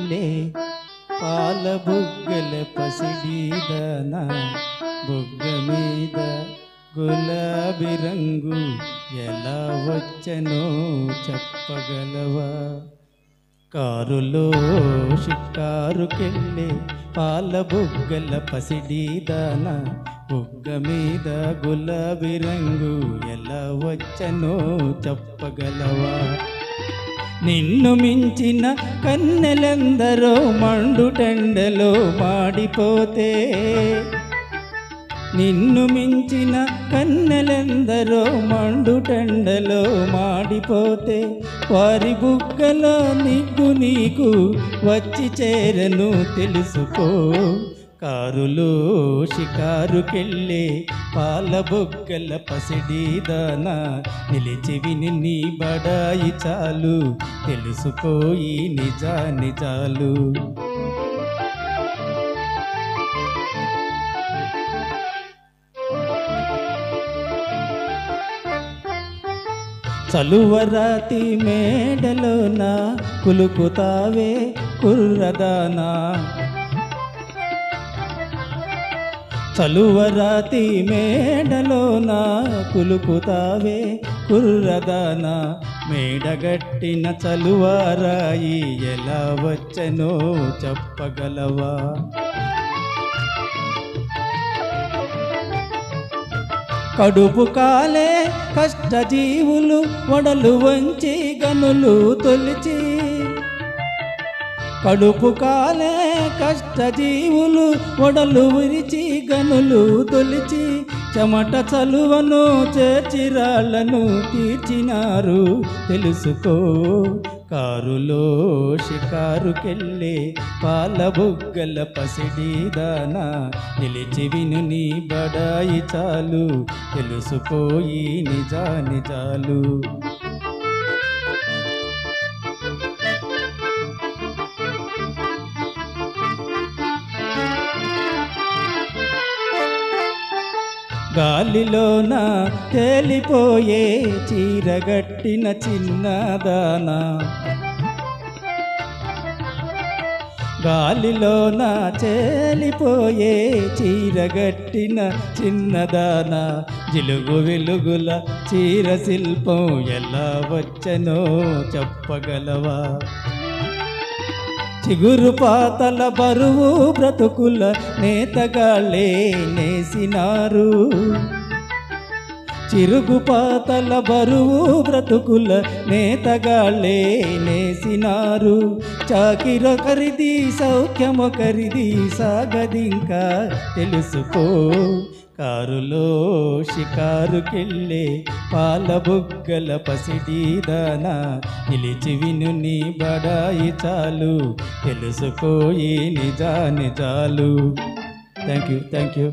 షికారుకెళ్ళే పాల బుగ్గల పసిడీదన బుగ్గ మీద గులాబీ రంగు ఎలా వచ్చనో చెప్పగలవా? కారులో షికారుకెళ్ళే పాల బుగ్గల పసిడీదన బుగ్గ మీద గులాబీ రంగు ఎలా వచ్చనో చెప్పగలవా? నిన్ను మించిన కన్నెలందరో మండుటెండలో మాడిపోతే, నిన్ను మించిన కన్నెలందరో మండుటెండలో మాడిపోతే, వారి బుగ్గలో నిగ్గు నీకు వచ్చి చేరను తెలుసుకో. కారులో షికారుకెళ్ళే పాల బుగ్గల పసిడీదాన నిలిచి విని నీ బడాయి చాలు తెలుసుకోయి నిజాలు. చలువరాతి మేడలోన కులుకుతావే కుర్రదానా, చలువరాతి మేడలోన కులుకుతావే కుర్రదానా, మేడగట్టిన చలువారాయి ఎలా వచ్చనో చెప్పగలవా? కడుపు కాలే కష్టజీవులు వడలు వంచి గనులు తొలిచి, కడుపు కాలే కష్టజీవులు వడలు విరిచి గనులు తొలిచి, చెమట చలువను చేర్చిరాళ్లను తీర్చినారు తెలుసుకో. కారులో షికారుకెళ్ళే పాల బుగ్గల పసిడీదాన నిలిచి విను నీ బడాయి చాలు తెలుసుకోయి నిజాలు. గాలిలోన తేలిపోయే చీరగట్టిన చిన్నదానా, గాలిలోన తేలిపోయే చీరగట్టిన చిన్నదానా, జిలుగు వెలుగుల చీర శిల్పం ఎలా వచ్చనో చెప్పగలవా? చిగురు పాతల బరువు బ్రతుకుల నేతగాళ్ళే నేసినారు, చిరుగు పాతల బరువు బ్రతుకుల నేతగాళ్ళే నేసినారు, చాకిరొకరిది సౌఖ్యమొకరిది సాగదింకా తెలుసుకో. కారులో షికారుకెళ్ళే పాల బుగ్గల పసిడీదాన నిలిచి విను నీ బడాయి చాలు తెలుసుకోయి నిజాలు. Thank you.